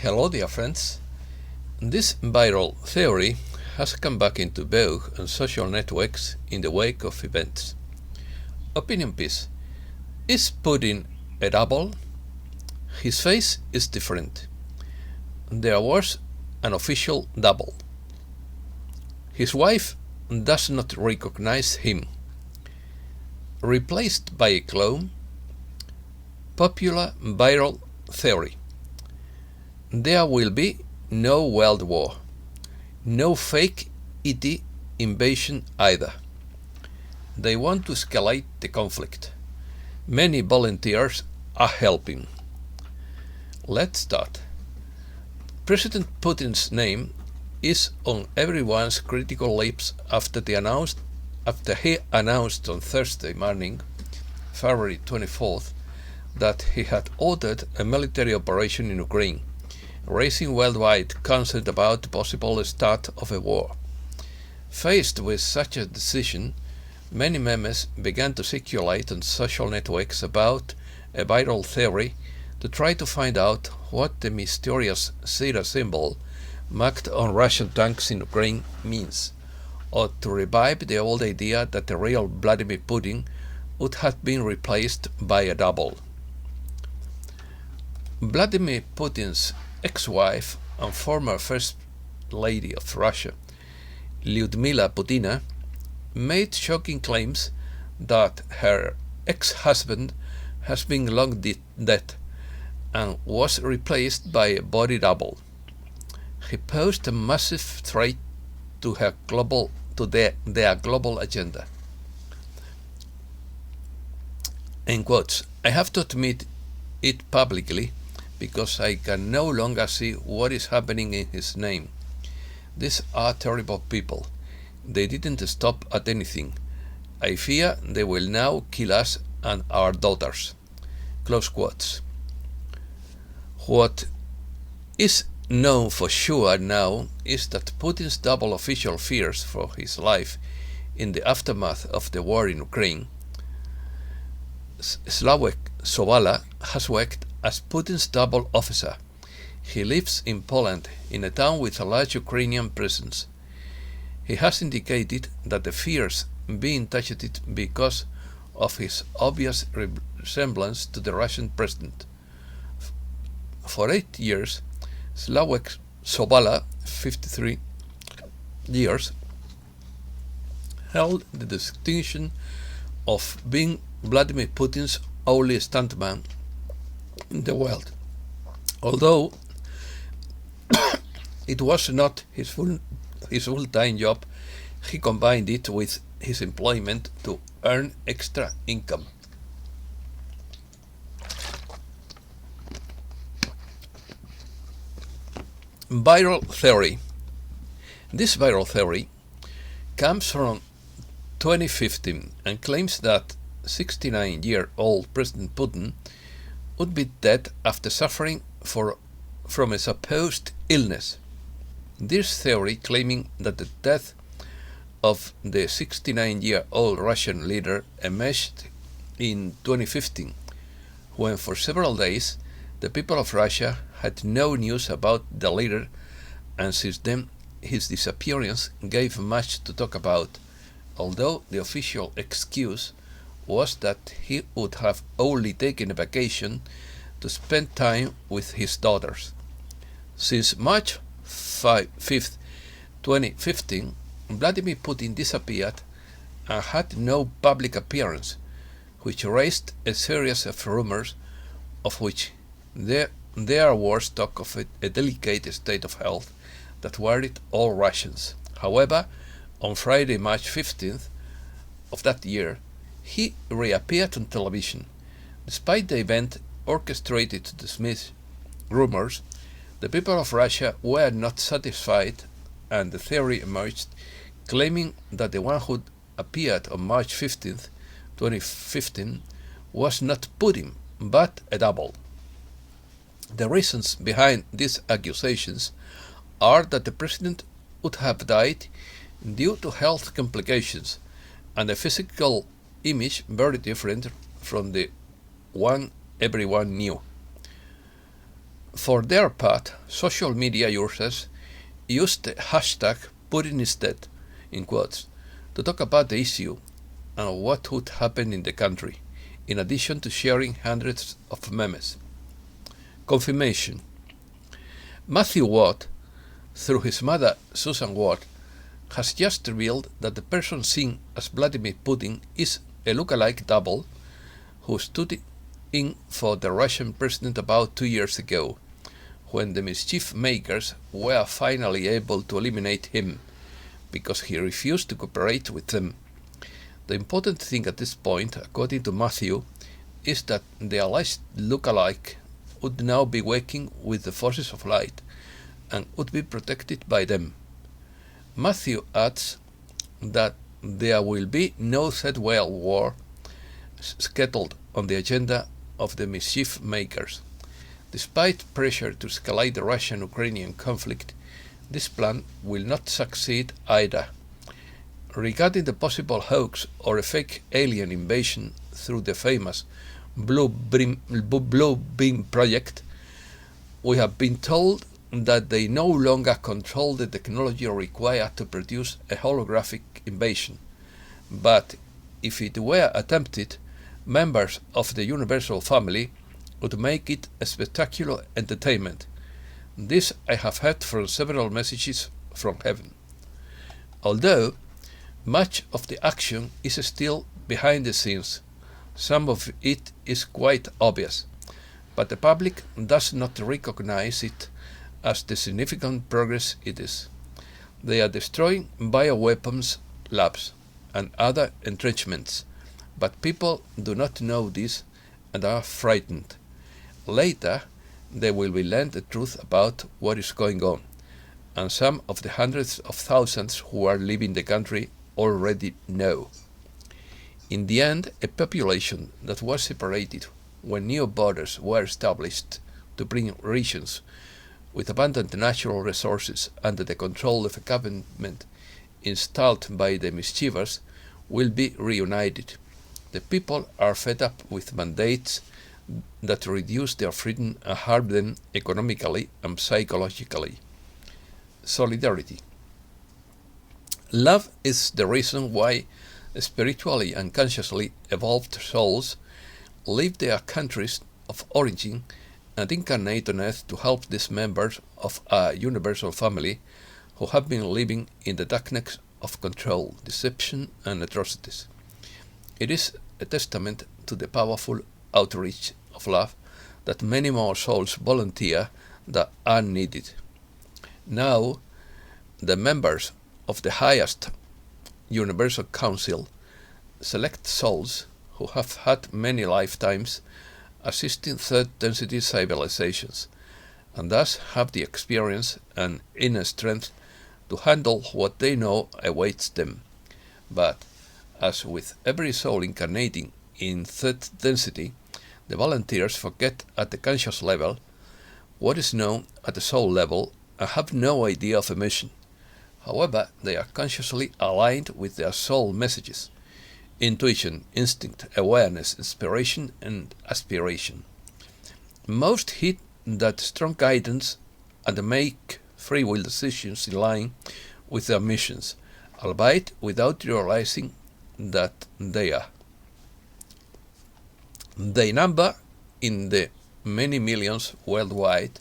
Hello dear friends. This viral theory has come back into vogue on social networks in the wake of events. Opinion piece. Is Putin a double? His face is different. There was an official double. His wife does not recognize him. Replaced by a clone. Popular viral theory. There will be no world war. No fake ET invasion either. They want to escalate the conflict. Many volunteers are helping. Let's start. President Putin's name is on everyone's critical lips after he announced on Thursday morning, February 24th, that he had ordered a military operation in Ukraine, raising worldwide concern about the possible start of a war. Faced with such a decision, many memes began to circulate on social networks about a viral theory to try to find out what the mysterious Zeta symbol marked on Russian tanks in Ukraine means, or to revive the old idea that the real Vladimir Putin would have been replaced by a double. Vladimir Putin's ex-wife and former First Lady of Russia, Lyudmila Putina, made shocking claims that her ex-husband has been long dead and was replaced by a body double. He posed a massive threat to their global agenda. In quotes, I have to admit it publicly because I can no longer see what is happening in his name. These are terrible people. They didn't stop at anything. I fear they will now kill us and our daughters. Close quotes. What is known for sure now is that Putin's double official fears for his life in the aftermath of the war in Ukraine. Sławek Sobala has worked as Putin's double officer. He lives in Poland, in a town with a large Ukrainian presence. He has indicated that the fears being touched because of his obvious resemblance to the Russian president. For 8 years, Sławek Sobala, 53 years, held the distinction of being Vladimir Putin's only stuntman in the world. Although it was not his full-time job, he combined it with his employment to earn extra income. Viral theory. This viral theory comes from 2015 and claims that 69-year-old President Putin would be dead after suffering from a supposed illness. This theory claiming that the death of the 69-year-old Russian leader emerged in 2015, when for several days the people of Russia had no news about the leader, and since then his disappearance gave much to talk about, although the official excuse was that he would have only taken a vacation to spend time with his daughters. Since March 5th, 2015, Vladimir Putin disappeared and had no public appearance, which raised a series of rumors of which there was talk of a delicate state of health that worried all Russians. However, on Friday, March 15th of that year, he reappeared on television. Despite the event orchestrated to dismiss rumors, the people of Russia were not satisfied, and the theory emerged, claiming that the one who appeared on March 15th, 2015, was not Putin, but a double. The reasons behind these accusations are that the president would have died due to health complications and a physical image very different from the one everyone knew. For their part, social media users used the hashtag Putin is dead, in quotes, to talk about the issue and what would happen in the country, in addition to sharing hundreds of memes. Confirmation. Matthew Watt, through his mother Susan Watt, has just revealed that the person seen as Vladimir Putin is a lookalike double who stood in for the Russian president about 2 years ago, when the mischief makers were finally able to eliminate him because he refused to cooperate with them. The important thing at this point, according to Matthew, is that the alleged lookalike would now be working with the forces of light and would be protected by them. Matthew adds that there will be no third world war scheduled on the agenda of the mischief makers. Despite pressure to escalate the Russian-Ukrainian conflict, this plan will not succeed either. Regarding the possible hoax or a fake alien invasion through the famous Blue Beam project, we have been told that they no longer control the technology required to produce a holographic invasion. But if it were attempted, members of the universal family would make it a spectacular entertainment. This I have heard from several messages from heaven. Although much of the action is still behind the scenes, some of it is quite obvious, but the public does not recognize it as the significant progress it is. They are destroying bioweapons labs and other entrenchments, but people do not know this and are frightened. Later, they will be learned the truth about what is going on, and some of the hundreds of thousands who are leaving the country already know. In the end, a population that was separated when new borders were established to bring regions with abundant natural resources under the control of a government installed by the mischievers will be reunited. The people are fed up with mandates that reduce their freedom and harm them economically and psychologically. Solidarity. Love is the reason why spiritually and consciously evolved souls leave their countries of origin and incarnate on earth to help these members of a universal family who have been living in the darkness of control, deception, and atrocities. It is a testament to the powerful outreach of love that many more souls volunteer that are needed. Now, the members of the highest Universal Council select souls who have had many lifetimes assisting third density civilizations, and thus have the experience and inner strength to handle what they know awaits them. But, as with every soul incarnating in third density, the volunteers forget at the conscious level what is known at the soul level and have no idea of a mission. However, they are consciously aligned with their soul messages: intuition, instinct, awareness, inspiration, and aspiration. Most hit that strong guidance and make free will decisions in line with their missions, albeit without realizing that they are. They number in the many millions worldwide,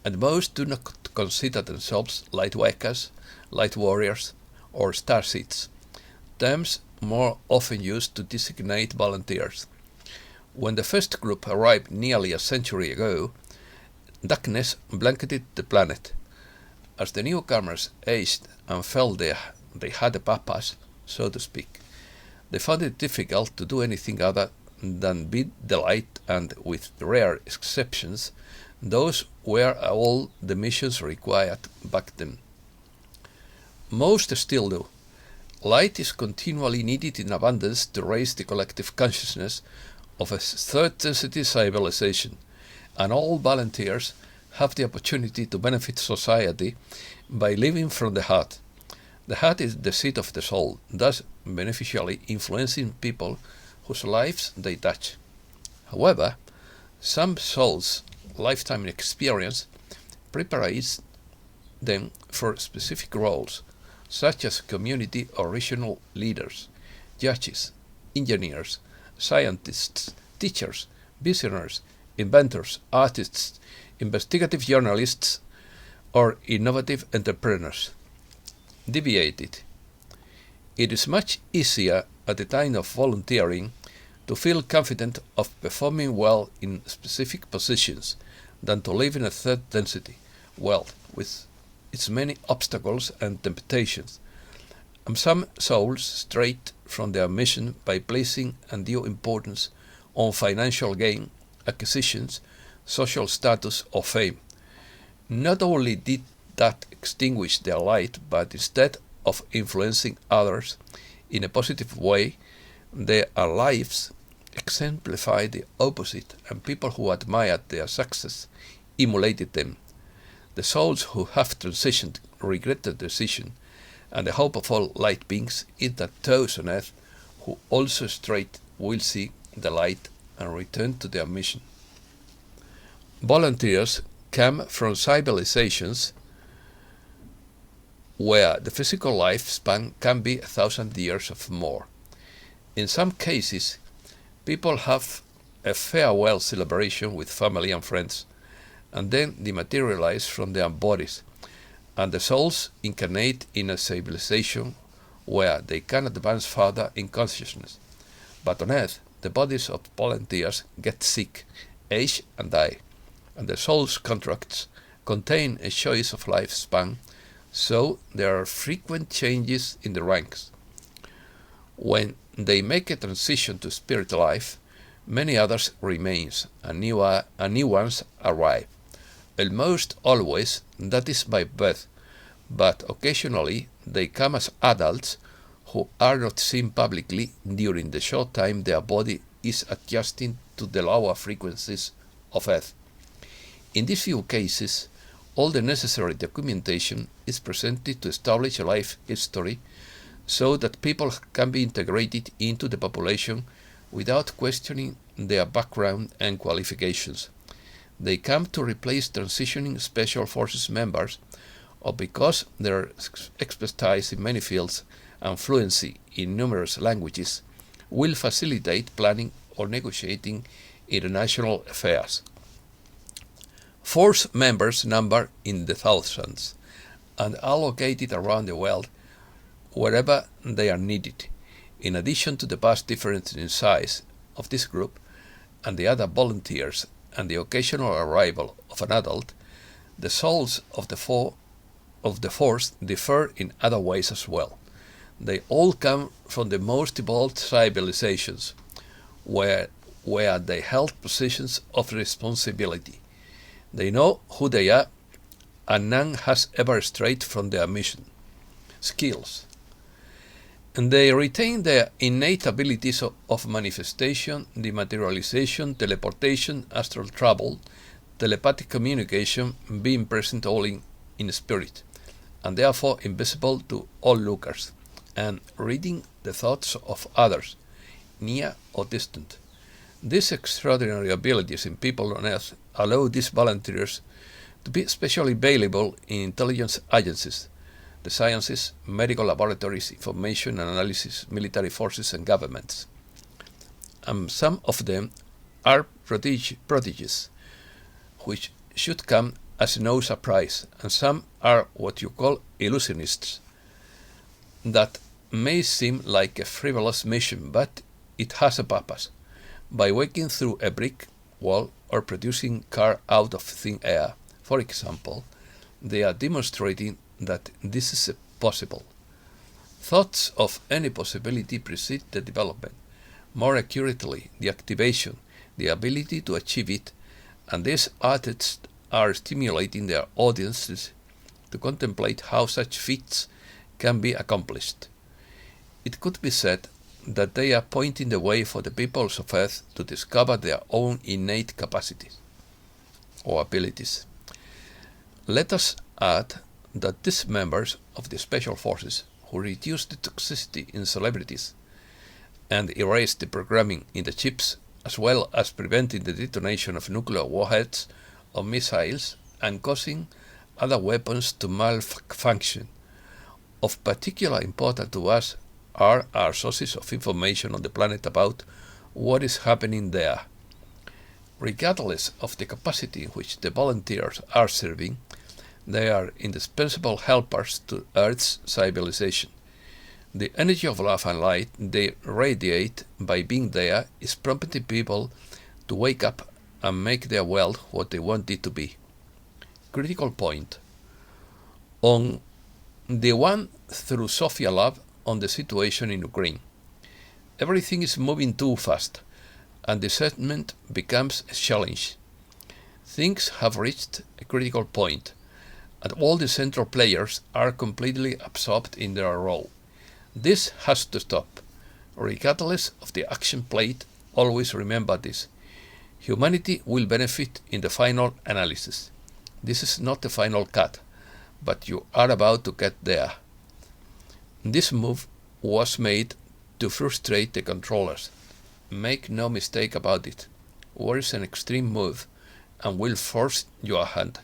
and most do not consider themselves light workers, light warriors, or starseeds, terms more often used to designate volunteers. When the first group arrived nearly a century ago, darkness blanketed the planet. As the newcomers aged and felt they had a purpose, so to speak, they found it difficult to do anything other than be the light, and with rare exceptions, those were all the missions required back then. Most still do. Light is continually needed in abundance to raise the collective consciousness of a third density civilization, and all volunteers have the opportunity to benefit society by living from the heart. The heart is the seat of the soul, thus beneficially influencing people whose lives they touch. However, some souls lifetime experience prepares them for specific roles, such as community or regional leaders, judges, engineers, scientists, teachers, visionaries, inventors, artists, investigative journalists, or innovative entrepreneurs. Deviated. It is much easier at the time of volunteering to feel confident of performing well in specific positions than to live in a third density world with its many obstacles and temptations. And some souls strayed from their mission by placing undue importance on financial gain, acquisitions, social status, or fame. Not only did that extinguish their light, but instead of influencing others in a positive way, their lives exemplified the opposite, and people who admired their success emulated them. The souls who have transitioned regret the decision, and the hope of all light beings is that those on earth who also strayed will see the light and return to their mission. Volunteers come from civilizations where the physical lifespan can be 1,000 years or more. In some cases, people have a farewell celebration with family and friends, and then dematerialize from their bodies, and the souls incarnate in a civilization where they can advance further in consciousness. But on Earth, the bodies of volunteers get sick, age, and die, and the soul's contracts contain a choice of lifespan, so there are frequent changes in the ranks. When they make a transition to spirit life, many others remain, and new ones arrive. Almost always that is by birth, but occasionally they come as adults who are not seen publicly during the short time their body is adjusting to the lower frequencies of Earth. In these few cases, all the necessary documentation is presented to establish a life history so that people can be integrated into the population without questioning their background and qualifications. They come to replace transitioning Special Forces members, or because their expertise in many fields and fluency in numerous languages will facilitate planning or negotiating international affairs. Force members number in the thousands and are located around the world wherever they are needed. In addition to the vast difference in size of this group and the other volunteers and the occasional arrival of an adult, the souls of the force differ in other ways as well. They all come from the most evolved civilizations, where they held positions of responsibility. They know who they are, and none has ever strayed from their mission. Skills. And they retain their innate abilities of manifestation, dematerialization, teleportation, astral travel, telepathic communication, being present all in spirit, and therefore invisible to all lookers, and reading the thoughts of others, near or distant. These extraordinary abilities in people on Earth allow these volunteers to be especially valuable in intelligence agencies, the sciences, medical laboratories, information analysis, military forces, and governments. And some of them are prodigies, which should come as no surprise, and some are what you call illusionists. That may seem like a frivolous mission, but it has a purpose. By walking through a brick wall or producing car out of thin air, for example, they are demonstrating that this is possible. Thoughts of any possibility precede the development, more accurately the activation, the ability to achieve it, and these artists are stimulating their audiences to contemplate how such feats can be accomplished. It could be said that they are pointing the way for the peoples of Earth to discover their own innate capacities or abilities. Let us add that these members of the Special Forces who reduce the toxicity in celebrities and erase the programming in the chips, as well as preventing the detonation of nuclear warheads, of missiles and causing other weapons to malfunction. Of particular importance to us are our sources of information on the planet about what is happening there. Regardless of the capacity in which the volunteers are serving, they are indispensable helpers to Earth's civilization. The energy of love and light they radiate by being there is prompting people to wake up and make their world what they want it to be. Critical point. On the one through Sophia Lab on the situation in Ukraine. Everything is moving too fast, and the settlement becomes a challenge. Things have reached a critical point, and all the central players are completely absorbed in their role. This has to stop. Regardless of the action played, always remember this. Humanity will benefit in the final analysis. This is not the final cut, but you are about to get there. This move was made to frustrate the controllers. Make no mistake about it. War is an extreme move and will force your hand.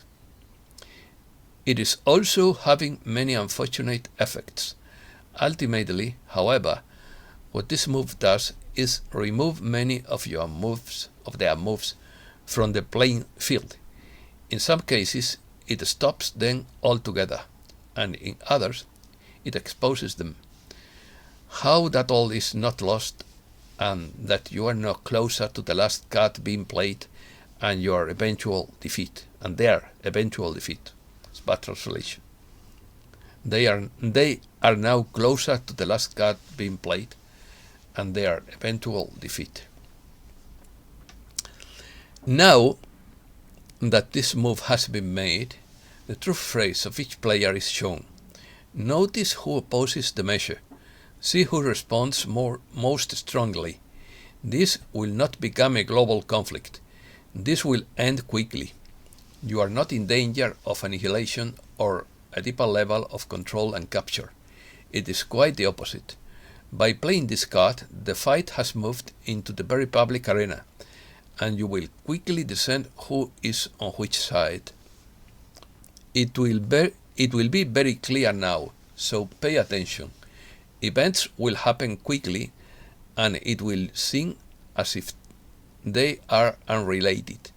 It is also having many unfortunate effects. Ultimately, however, what this move does is remove many of their moves from the playing field. In some cases, it stops them altogether, and in others, it exposes them. How that all is not lost, and that you are now closer to the last card being played and their eventual defeat. It's bad translation. They are now closer to the last card being played and their eventual defeat. Now that this move has been made, the true phrase of each player is shown. Notice who opposes the measure. See who responds most strongly. This will not become a global conflict. This will end quickly. You are not in danger of annihilation or a deeper level of control and capture. It is quite the opposite. By playing this card, the fight has moved into the very public arena, and you will quickly discern who is on which side. It will be very clear now, so pay attention. Events will happen quickly, and it will seem as if they are unrelated.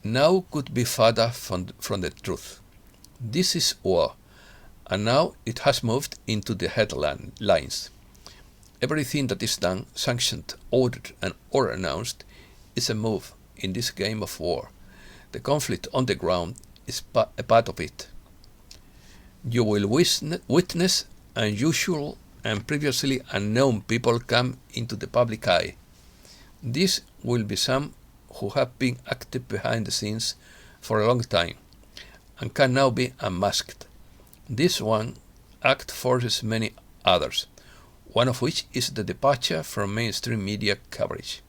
Now could be further from the truth. This is war, and now it has moved into the headlines. Everything that is done, sanctioned, ordered, or announced is a move in this game of war. The conflict on the ground is a part of it. You will witness unusual and previously unknown people come into the public eye. These will be some who have been active behind the scenes for a long time and can now be unmasked. This one act forces many others, one of which is the departure from mainstream media coverage.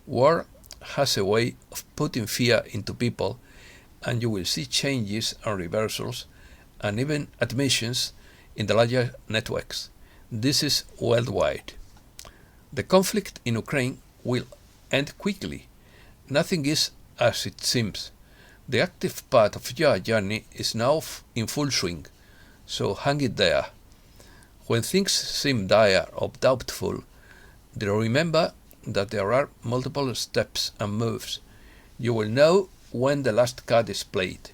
War has a way of putting fear into people, and you will see changes and reversals and even admissions in the larger networks. This is worldwide. The conflict in Ukraine will end quickly. Nothing is as it seems. The active part of your journey is now in full swing, so hang it there. When things seem dire or doubtful, remember that there are multiple steps and moves. You will know when the last card is played.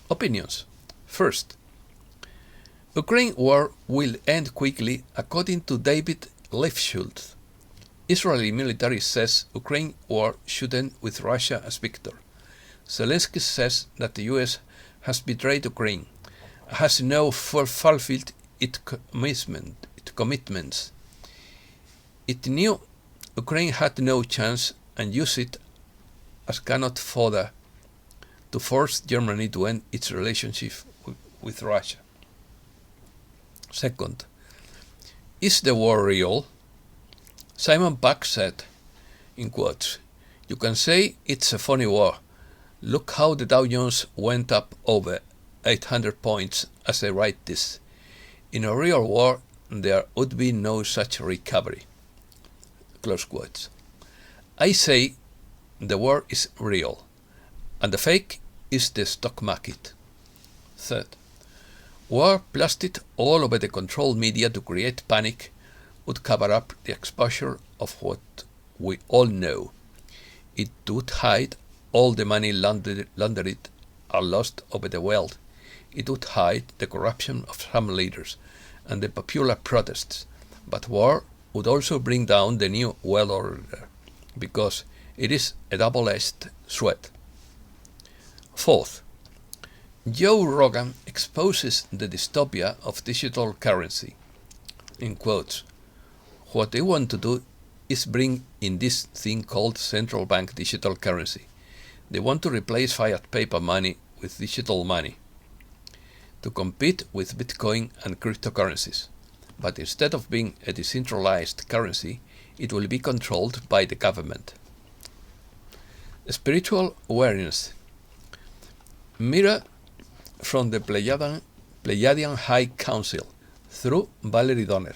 Opinions. First, Ukraine war will end quickly according to David Lifshultz. Israeli military says Ukraine war should end with Russia as victor. Zelensky says that the US has betrayed Ukraine, has now fulfilled its commitments. It knew Ukraine had no chance and used it as cannot fodder to force Germany to end its relationship with Russia. Second, is the war real? Simon Pack said, in quotes, "You can say it's a funny war. Look how the Dow Jones went up over 800 points as I write this. In a real war, there would be no such recovery." Close quotes. I say the war is real, and the fake is the stock market. Third, war plastered all over the controlled media to create panic would cover up the exposure of what we all know. It would hide all the money laundered or lost over the world. It would hide the corruption of some leaders and the popular protests. But war would also bring down the new world order, because it is a double-edged sword. Fourth, Joe Rogan exposes the dystopia of digital currency. In quotes, what they want to do is bring in this thing called central bank digital currency. They want to replace fiat paper money with digital money to compete with Bitcoin and cryptocurrencies. But instead of being a decentralized currency, it will be controlled by the government. Spiritual awareness. Mirror from the Pleiadian High Council through Valerie Donner.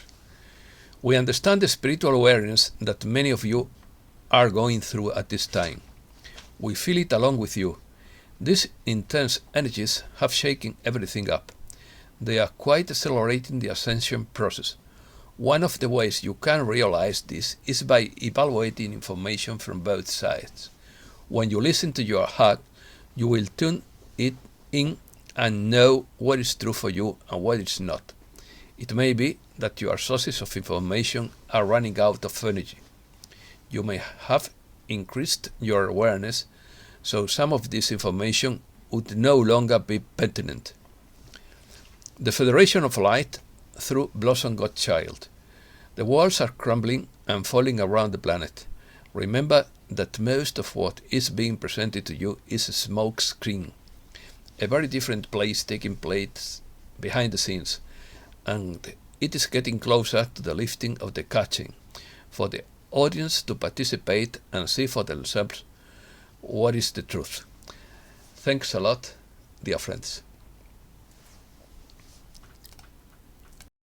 We understand the spiritual awareness that many of you are going through at this time. We feel it along with you. These intense energies have shaken everything up. They are quite accelerating the ascension process. One of the ways you can realize this is by evaluating information from both sides. When you listen to your heart, you will tune it in and know what is true for you and what is not. It may be that your sources of information are running out of energy. You may have increased your awareness, so some of this information would no longer be pertinent. The Federation of Light through Blossom Godchild. The walls are crumbling and falling around the planet. Remember that most of what is being presented to you is a smoke screen, a very different place taking place behind the scenes, and it is getting closer to the lifting of the curtain for the audience to participate and see for themselves what is the truth. Thanks a lot, dear friends.